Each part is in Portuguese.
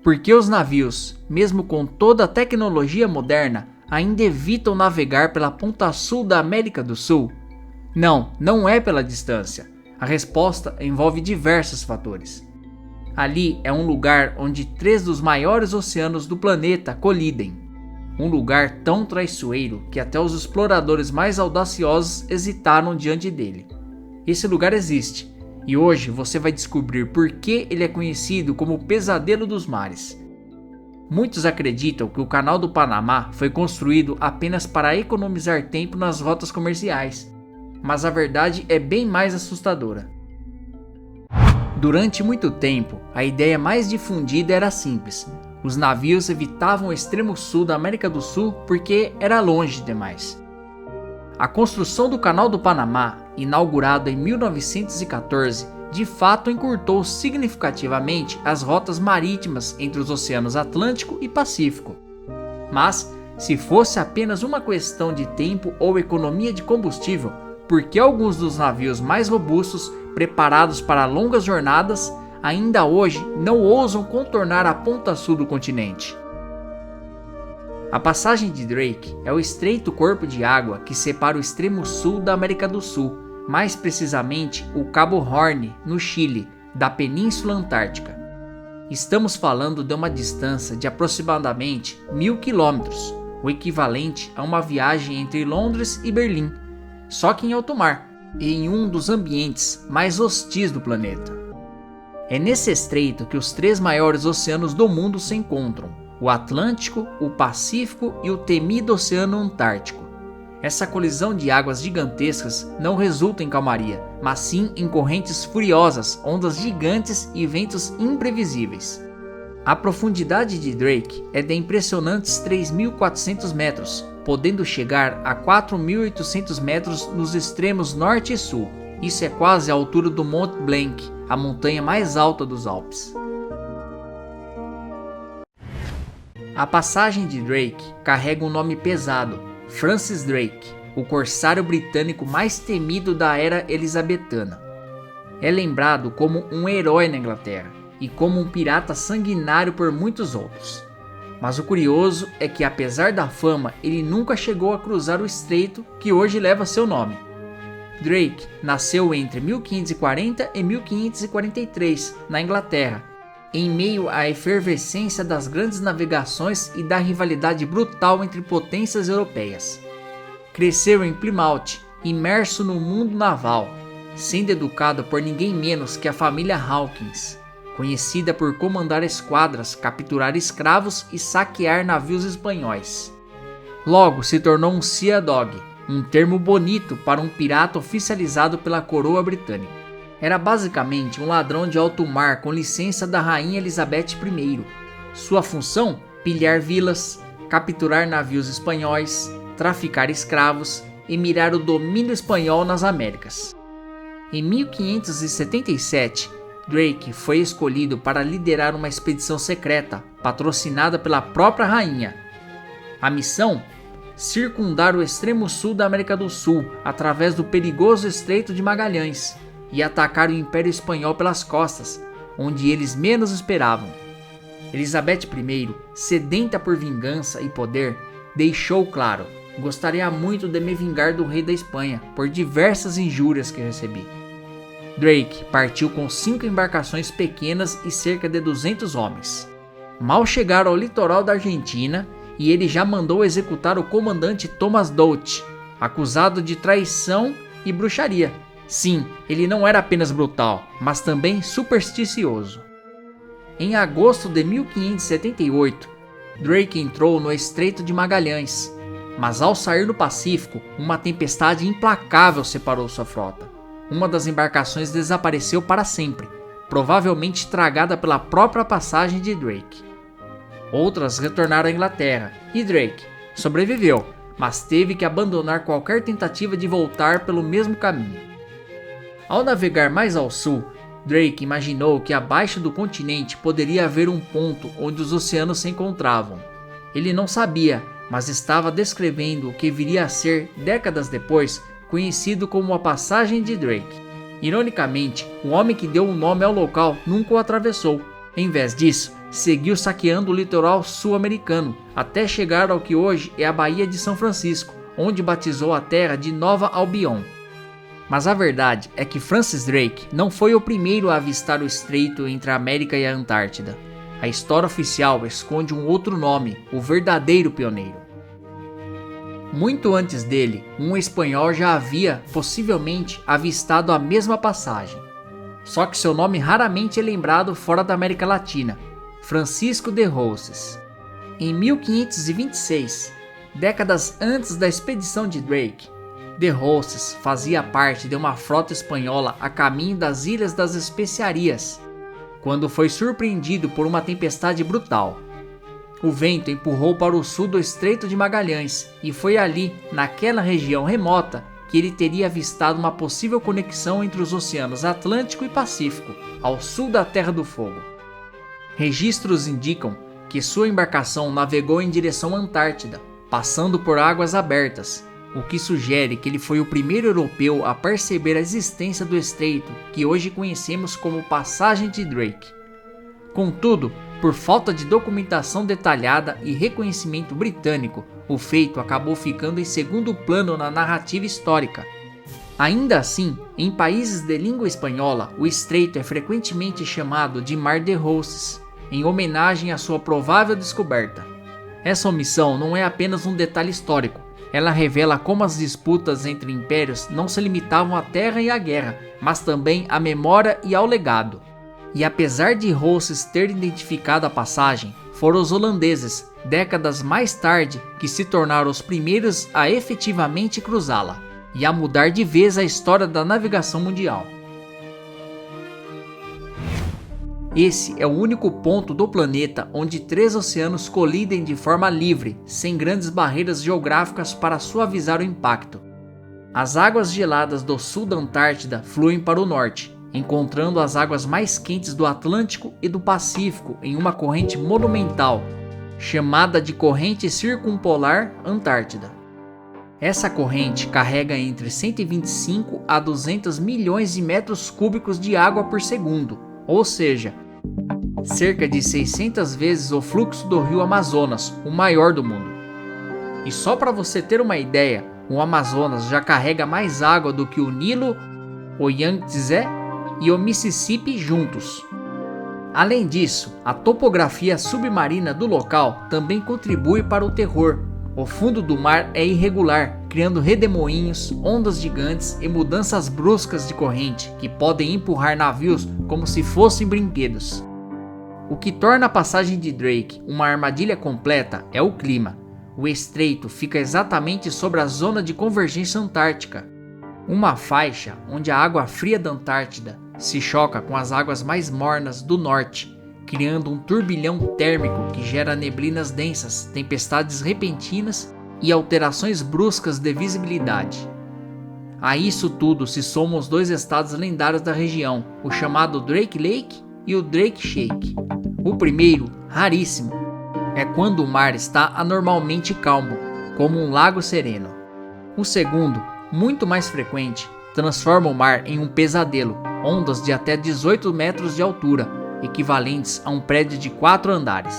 Porque os navios, mesmo com toda a tecnologia moderna, ainda evitam navegar pela ponta sul da América do Sul? Não é pela distância. A resposta envolve diversos fatores. Ali é um lugar onde 3 dos maiores oceanos do planeta colidem. Um lugar tão traiçoeiro que até os exploradores mais audaciosos hesitaram diante dele. Esse lugar existe, e hoje você vai descobrir por que ele é conhecido como o Pesadelo dos Mares. Muitos acreditam que o Canal do Panamá foi construído apenas para economizar tempo nas rotas comerciais, mas a verdade é bem mais assustadora. Durante muito tempo, a ideia mais difundida era simples: os navios evitavam o extremo sul da América do Sul porque era longe demais. A construção do Canal do Panamá, inaugurado em 1914, de fato encurtou significativamente as rotas marítimas entre os oceanos Atlântico e Pacífico. Mas, se fosse apenas uma questão de tempo ou economia de combustível, por que alguns dos navios mais robustos, preparados para longas jornadas, ainda hoje não ousam contornar a ponta sul do continente? A passagem de Drake é o estreito corpo de água que separa o extremo sul da América do Sul, mais precisamente o Cabo Horn, no Chile, da Península Antártica. Estamos falando de uma distância de aproximadamente 1.000 quilômetros, o equivalente a uma viagem entre Londres e Berlim, só que em alto mar, e em um dos ambientes mais hostis do planeta. É nesse estreito que os 3 maiores oceanos do mundo se encontram: o Atlântico, o Pacífico e o temido Oceano Antártico. Essa colisão de águas gigantescas não resulta em calmaria, mas sim em correntes furiosas, ondas gigantes e ventos imprevisíveis. A profundidade de Drake é de impressionantes 3.400 metros, podendo chegar a 4.800 metros nos extremos norte e sul. Isso é quase a altura do Mont Blanc, a montanha mais alta dos Alpes. A passagem de Drake carrega um nome pesado: Francis Drake, o corsário britânico mais temido da era elizabetana. É lembrado como um herói na Inglaterra e como um pirata sanguinário por muitos outros. Mas o curioso é que, apesar da fama, ele nunca chegou a cruzar o estreito que hoje leva seu nome. Drake nasceu entre 1540 e 1543, na Inglaterra, em meio à efervescência das grandes navegações e da rivalidade brutal entre potências europeias. Cresceu em Plymouth, imerso no mundo naval, sendo educado por ninguém menos que a família Hawkins, conhecida por comandar esquadras, capturar escravos e saquear navios espanhóis. Logo se tornou um Sea Dog, um termo bonito para um pirata oficializado pela coroa britânica. Era basicamente um ladrão de alto mar com licença da Rainha Elizabeth I. Sua função? Pilhar vilas, capturar navios espanhóis, traficar escravos e mirar o domínio espanhol nas Américas. Em 1577, Drake foi escolhido para liderar uma expedição secreta, patrocinada pela própria rainha. A missão? Circundar o extremo sul da América do Sul através do perigoso Estreito de Magalhães e atacar o Império Espanhol pelas costas, onde eles menos esperavam. Elizabeth I, sedenta por vingança e poder, deixou claro: gostaria muito de me vingar do rei da Espanha por diversas injúrias que recebi. Drake partiu com 5 embarcações pequenas e cerca de 200 homens. Mal chegaram ao litoral da Argentina e ele já mandou executar o comandante Thomas Doughty, acusado de traição e bruxaria. Sim, ele não era apenas brutal, mas também supersticioso. Em agosto de 1578, Drake entrou no Estreito de Magalhães, mas ao sair no Pacífico, uma tempestade implacável separou sua frota. Uma das embarcações desapareceu para sempre, provavelmente tragada pela própria passagem de Drake. Outras retornaram à Inglaterra, e Drake sobreviveu, mas teve que abandonar qualquer tentativa de voltar pelo mesmo caminho. Ao navegar mais ao sul, Drake imaginou que abaixo do continente poderia haver um ponto onde os oceanos se encontravam. Ele não sabia, mas estava descrevendo o que viria a ser, décadas depois, conhecido como a Passagem de Drake. Ironicamente, o homem que deu o nome ao local nunca o atravessou. Em vez disso, seguiu saqueando o litoral sul-americano, até chegar ao que hoje é a Baía de São Francisco, onde batizou a terra de Nova Albion. Mas a verdade é que Francis Drake não foi o primeiro a avistar o estreito entre a América e a Antártida. A história oficial esconde um outro nome, o verdadeiro pioneiro. Muito antes dele, um espanhol já havia, possivelmente, avistado a mesma passagem. Só que seu nome raramente é lembrado fora da América Latina, Francisco de Roses. Em 1526, décadas antes da expedição de Drake, de Roses fazia parte de uma frota espanhola a caminho das Ilhas das Especiarias, quando foi surpreendido por uma tempestade brutal. O vento empurrou para o sul do Estreito de Magalhães e foi ali, naquela região remota, que ele teria avistado uma possível conexão entre os oceanos Atlântico e Pacífico, ao sul da Terra do Fogo. Registros indicam que sua embarcação navegou em direção à Antártida, passando por águas abertas, o que sugere que ele foi o primeiro europeu a perceber a existência do estreito que hoje conhecemos como Passagem de Drake. Contudo, por falta de documentação detalhada e reconhecimento britânico, o feito acabou ficando em segundo plano na narrativa histórica. Ainda assim, em países de língua espanhola, o estreito é frequentemente chamado de Mar de Roses, em homenagem à sua provável descoberta. Essa omissão não é apenas um detalhe histórico, ela revela como as disputas entre impérios não se limitavam à terra e à guerra, mas também à memória e ao legado. E apesar de Roses ter identificado a passagem, foram os holandeses, décadas mais tarde, que se tornaram os primeiros a efetivamente cruzá-la e a mudar de vez a história da navegação mundial. Esse é o único ponto do planeta onde 3 oceanos colidem de forma livre, sem grandes barreiras geográficas para suavizar o impacto. As águas geladas do sul da Antártida fluem para o norte, encontrando as águas mais quentes do Atlântico e do Pacífico em uma corrente monumental, chamada de Corrente Circumpolar Antártida. Essa corrente carrega entre 125 a 200 milhões de metros cúbicos de água por segundo, ou seja, cerca de 600 vezes o fluxo do rio Amazonas, o maior do mundo. E só para você ter uma ideia, o Amazonas já carrega mais água do que o Nilo, o Yangtze e o Mississippi juntos. Além disso, a topografia submarina do local também contribui para o terror. O fundo do mar é irregular, criando redemoinhos, ondas gigantes e mudanças bruscas de corrente que podem empurrar navios como se fossem brinquedos. O que torna a passagem de Drake uma armadilha completa é o clima. O estreito fica exatamente sobre a zona de convergência antártica, uma faixa onde a água fria da Antártida se choca com as águas mais mornas do norte, criando um turbilhão térmico que gera neblinas densas, tempestades repentinas e alterações bruscas de visibilidade. A isso tudo se somam os 2 estados lendários da região, o chamado Drake Lake e o Drake Shake. O primeiro, raríssimo, é quando o mar está anormalmente calmo, como um lago sereno. O segundo, muito mais frequente, transforma o mar em um pesadelo, ondas de até 18 metros de altura, equivalentes a um prédio de 4 andares.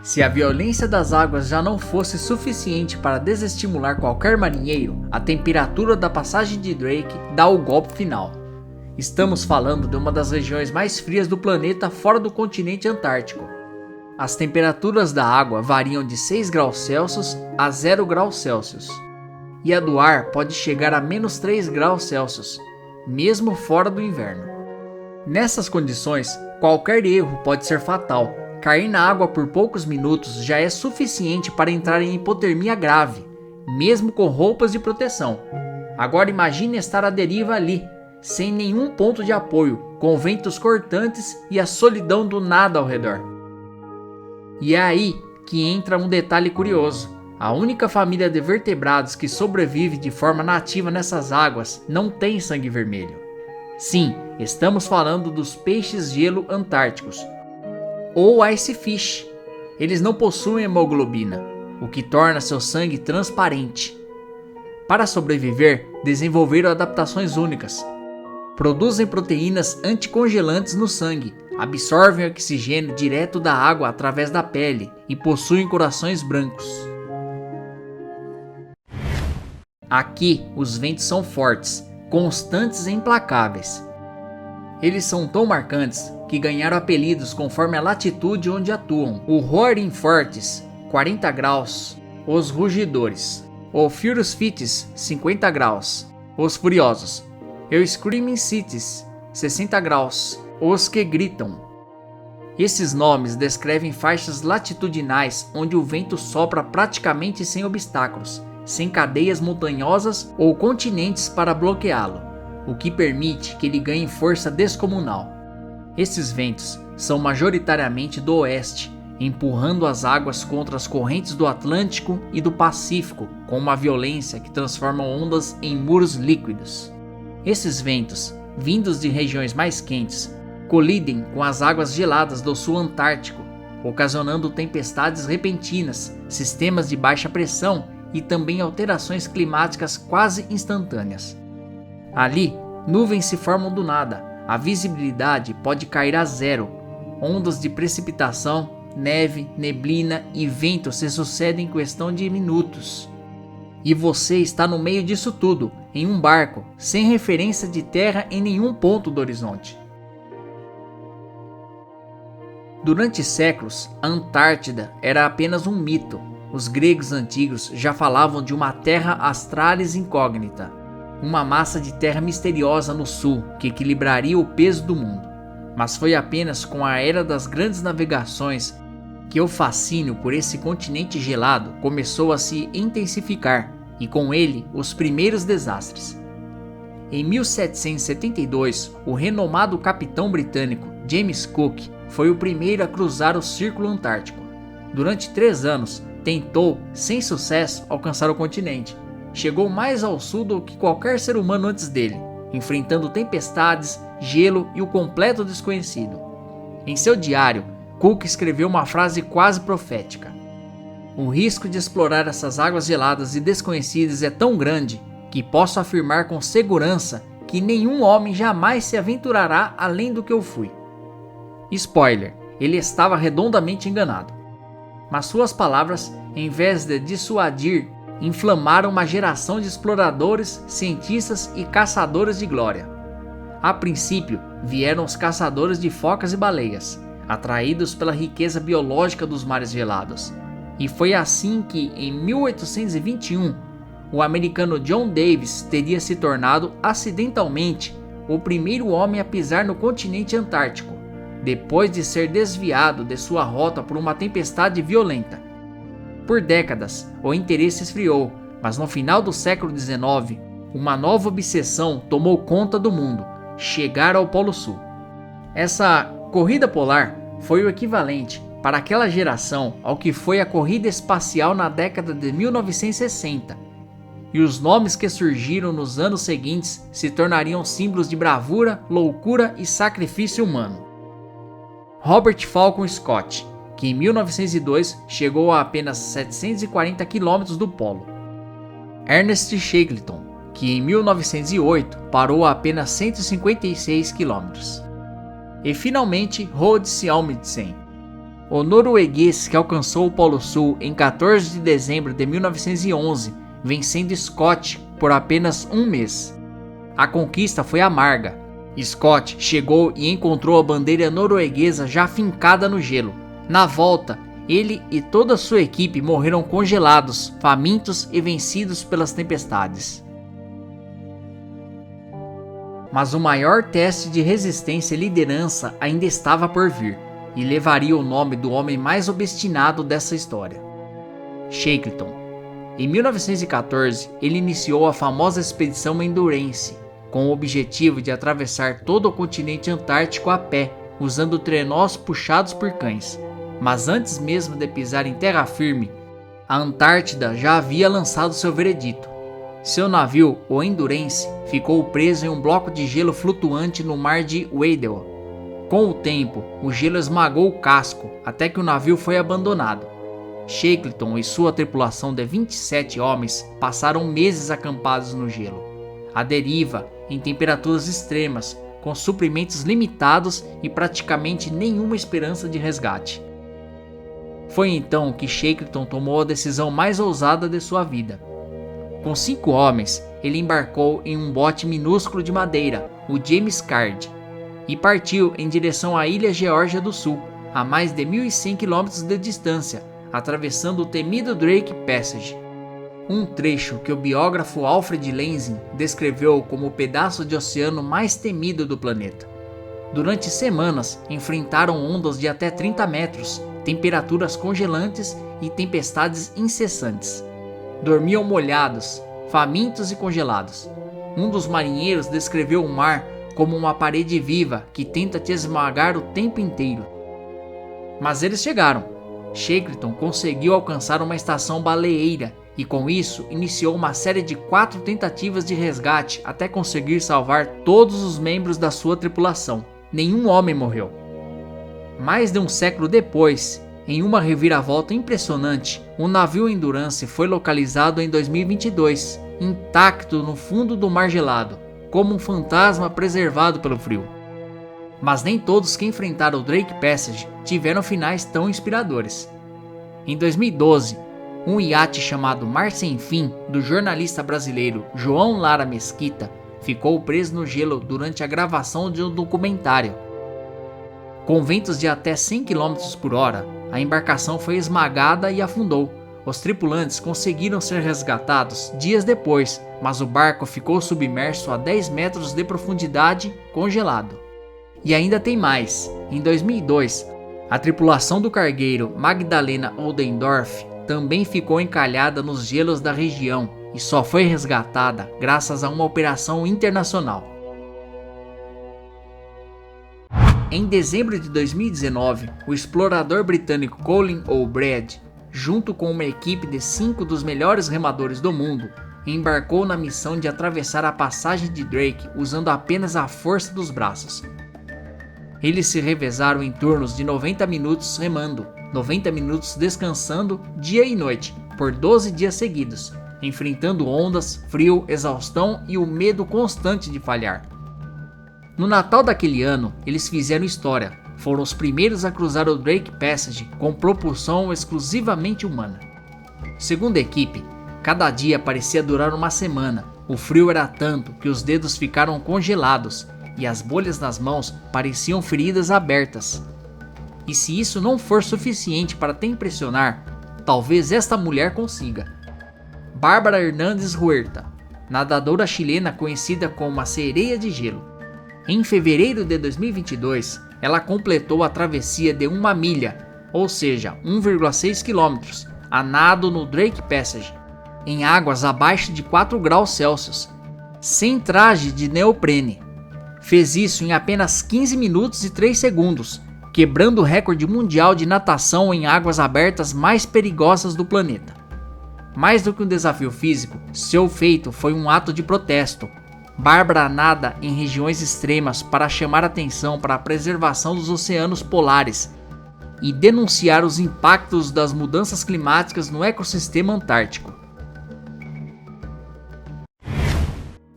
Se a violência das águas já não fosse suficiente para desestimular qualquer marinheiro, a temperatura da passagem de Drake dá o golpe final. Estamos falando de uma das regiões mais frias do planeta fora do continente antártico. As temperaturas da água variam de 6 graus Celsius a 0 graus Celsius, e a do ar pode chegar a menos 3 graus Celsius, mesmo fora do inverno. Nessas condições, qualquer erro pode ser fatal. Cair na água por poucos minutos já é suficiente para entrar em hipotermia grave, mesmo com roupas de proteção. Agora imagine estar à deriva ali, sem nenhum ponto de apoio, com ventos cortantes e a solidão do nada ao redor. E é aí que entra um detalhe curioso. A única família de vertebrados que sobrevive de forma nativa nessas águas não tem sangue vermelho. Sim, estamos falando dos peixes-gelo antárticos, ou icefish. Eles não possuem hemoglobina, o que torna seu sangue transparente. Para sobreviver, desenvolveram adaptações únicas. Produzem proteínas anticongelantes no sangue, absorvem oxigênio direto da água através da pele e possuem corações brancos. Aqui, os ventos são fortes, constantes e implacáveis. Eles são tão marcantes que ganharam apelidos conforme a latitude onde atuam. O Roaring Forties, 40 graus, os Rugidores. O Furious Fists, 50 graus, os Furiosos. E o Screaming Cities, 60 graus, os que gritam. Esses nomes descrevem faixas latitudinais onde o vento sopra praticamente sem obstáculos, sem cadeias montanhosas ou continentes para bloqueá-lo, o que permite que ele ganhe força descomunal. Esses ventos são majoritariamente do oeste, empurrando as águas contra as correntes do Atlântico e do Pacífico com uma violência que transforma ondas em muros líquidos. Esses ventos, vindos de regiões mais quentes, colidem com as águas geladas do sul antártico, ocasionando tempestades repentinas, sistemas de baixa pressão e também alterações climáticas quase instantâneas. Ali, nuvens se formam do nada, a visibilidade pode cair a zero, ondas de precipitação, neve, neblina e vento se sucedem em questão de minutos. E você está no meio disso tudo, em um barco, sem referência de terra em nenhum ponto do horizonte. Durante séculos, a Antártida era apenas um mito. Os gregos antigos já falavam de uma terra australis incógnita, uma massa de terra misteriosa no sul que equilibraria o peso do mundo. Mas foi apenas com a era das grandes navegações que o fascínio por esse continente gelado começou a se intensificar, e com ele os primeiros desastres. Em 1772, o renomado capitão britânico James Cook foi o primeiro a cruzar o Círculo Antártico. Durante 3 anos, tentou, sem sucesso, alcançar o continente. Chegou mais ao sul do que qualquer ser humano antes dele, enfrentando tempestades, gelo e o completo desconhecido. Em seu diário, Cook escreveu uma frase quase profética: "O risco de explorar essas águas geladas e desconhecidas é tão grande que posso afirmar com segurança que nenhum homem jamais se aventurará além do que eu fui." Spoiler, ele estava redondamente enganado. Mas suas palavras, em vez de dissuadir, inflamaram uma geração de exploradores, cientistas e caçadores de glória. A princípio, vieram os caçadores de focas e baleias, atraídos pela riqueza biológica dos mares gelados. E foi assim que, em 1821, o americano John Davis teria se tornado acidentalmente o primeiro homem a pisar no continente antártico, depois de ser desviado de sua rota por uma tempestade violenta. Por décadas, o interesse esfriou, mas no final do século XIX, uma nova obsessão tomou conta do mundo: chegar ao Polo Sul. Essa corrida polar foi o equivalente, para aquela geração, ao que foi a corrida espacial na década de 1960, e os nomes que surgiram nos anos seguintes se tornariam símbolos de bravura, loucura e sacrifício humano. Robert Falcon Scott, que em 1902 chegou a apenas 740 km do polo. Ernest Shackleton, que em 1908 parou a apenas 156 km. E finalmente Roald Amundsen, o norueguês que alcançou o Polo Sul em 14 de dezembro de 1911, vencendo Scott por apenas um mês. A conquista foi amarga. Scott chegou e encontrou a bandeira norueguesa já fincada no gelo. Na volta, ele e toda a sua equipe morreram congelados, famintos e vencidos pelas tempestades. Mas o maior teste de resistência e liderança ainda estava por vir, e levaria o nome do homem mais obstinado dessa história: Shackleton. Em 1914, ele iniciou a famosa expedição Endurance, com o objetivo de atravessar todo o continente antártico a pé, usando trenós puxados por cães. Mas antes mesmo de pisar em terra firme, a Antártida já havia lançado seu veredito. Seu navio, o Endurance, ficou preso em um bloco de gelo flutuante no mar de Weddell. Com o tempo, o gelo esmagou o casco até que o navio foi abandonado. Shackleton e sua tripulação de 27 homens passaram meses acampados no gelo, à deriva, em temperaturas extremas, com suprimentos limitados e praticamente nenhuma esperança de resgate. Foi então que Shackleton tomou a decisão mais ousada de sua vida. Com 5 homens, ele embarcou em um bote minúsculo de madeira, o James Caird, e partiu em direção à ilha Geórgia do Sul, a mais de 1.100 km de distância, atravessando o temido Drake Passage. Um trecho que o biógrafo Alfred Lansing descreveu como o pedaço de oceano mais temido do planeta. Durante semanas, enfrentaram ondas de até 30 metros, temperaturas congelantes e tempestades incessantes. Dormiam molhados, famintos e congelados. Um dos marinheiros descreveu o mar como uma parede viva que tenta te esmagar o tempo inteiro. Mas eles chegaram. Shackleton conseguiu alcançar uma estação baleeira e com isso iniciou uma série de 4 tentativas de resgate até conseguir salvar todos os membros da sua tripulação. Nenhum homem morreu. Mais de um século depois, em uma reviravolta impressionante, o navio Endurance foi localizado em 2022, intacto no fundo do mar gelado, como um fantasma preservado pelo frio. Mas nem todos que enfrentaram o Drake Passage tiveram finais tão inspiradores. Em 2012, um iate chamado Mar Sem Fim, do jornalista brasileiro João Lara Mesquita, ficou preso no gelo durante a gravação de um documentário. Com ventos de até 100 km por hora, a embarcação foi esmagada e afundou. Os tripulantes conseguiram ser resgatados dias depois, mas o barco ficou submerso a 10 metros de profundidade, congelado. E ainda tem mais. Em 2002, a tripulação do cargueiro Magdalena Oldendorf também ficou encalhada nos gelos da região e só foi resgatada graças a uma operação internacional. Em dezembro de 2019, o explorador britânico Colin O'Brien, junto com uma equipe de 5 dos melhores remadores do mundo, embarcou na missão de atravessar a passagem de Drake usando apenas a força dos braços. Eles se revezaram em turnos de 90 minutos remando, 90 minutos descansando dia e noite, por 12 dias seguidos, enfrentando ondas, frio, exaustão e o medo constante de falhar. No Natal daquele ano, eles fizeram história. Foram os primeiros a cruzar o Drake Passage com propulsão exclusivamente humana. Segundo a equipe, cada dia parecia durar uma semana. O frio era tanto que os dedos ficaram congelados e as bolhas nas mãos pareciam feridas abertas. E se isso não for suficiente para te impressionar, talvez esta mulher consiga. Bárbara Hernández Huerta, nadadora chilena conhecida como a Sereia de Gelo. Em fevereiro de 2022, ela completou a travessia de 1 milha, ou seja, 1,6 km, a nado no Drake Passage, em águas abaixo de 4 graus Celsius, sem traje de neoprene. Fez isso em apenas 15 minutos e 3 segundos, quebrando o recorde mundial de natação em águas abertas mais perigosas do planeta. Mais do que um desafio físico, seu feito foi um ato de protesto. Bárbara nada em regiões extremas para chamar atenção para a preservação dos oceanos polares e denunciar os impactos das mudanças climáticas no ecossistema antártico.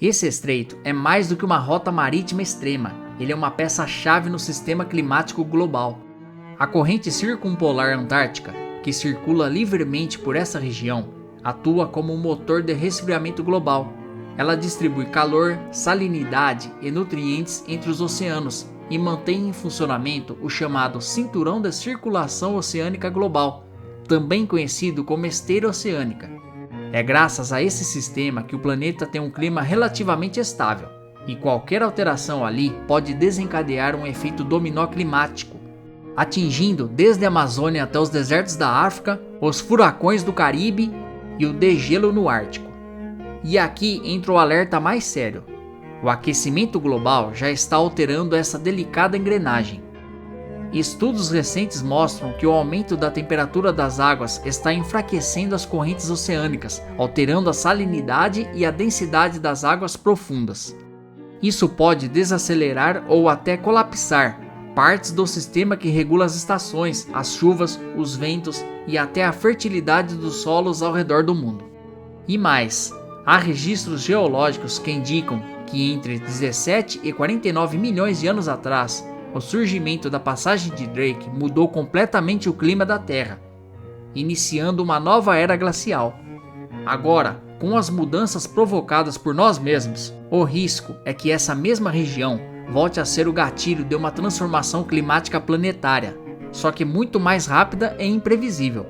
Esse estreito é mais do que uma rota marítima extrema, ele é uma peça-chave no sistema climático global. A corrente circumpolar antártica, que circula livremente por essa região, atua como um motor de resfriamento global. Ela distribui calor, salinidade e nutrientes entre os oceanos e mantém em funcionamento o chamado Cinturão de Circulação Oceânica Global, também conhecido como esteira oceânica. É graças a esse sistema que o planeta tem um clima relativamente estável, e qualquer alteração ali pode desencadear um efeito dominó climático, atingindo desde a Amazônia até os desertos da África, os furacões do Caribe e o degelo no Ártico. E aqui entra o alerta mais sério. O aquecimento global já está alterando essa delicada engrenagem. Estudos recentes mostram que o aumento da temperatura das águas está enfraquecendo as correntes oceânicas, alterando a salinidade e a densidade das águas profundas. Isso pode desacelerar ou até colapsar partes do sistema que regula as estações, as chuvas, os ventos e até a fertilidade dos solos ao redor do mundo. E mais, há registros geológicos que indicam que entre 17 e 49 milhões de anos atrás, o surgimento da passagem de Drake mudou completamente o clima da Terra, iniciando uma nova era glacial. Agora, com as mudanças provocadas por nós mesmos, o risco é que essa mesma região volte a ser o gatilho de uma transformação climática planetária, só que muito mais rápida e imprevisível.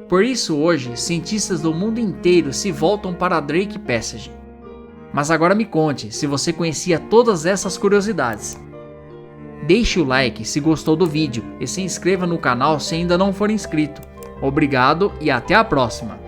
Por isso hoje, cientistas do mundo inteiro se voltam para a Drake Passage. Mas agora me conte se você conhecia todas essas curiosidades. Deixe o like se gostou do vídeo e se inscreva no canal se ainda não for inscrito. Obrigado e até a próxima!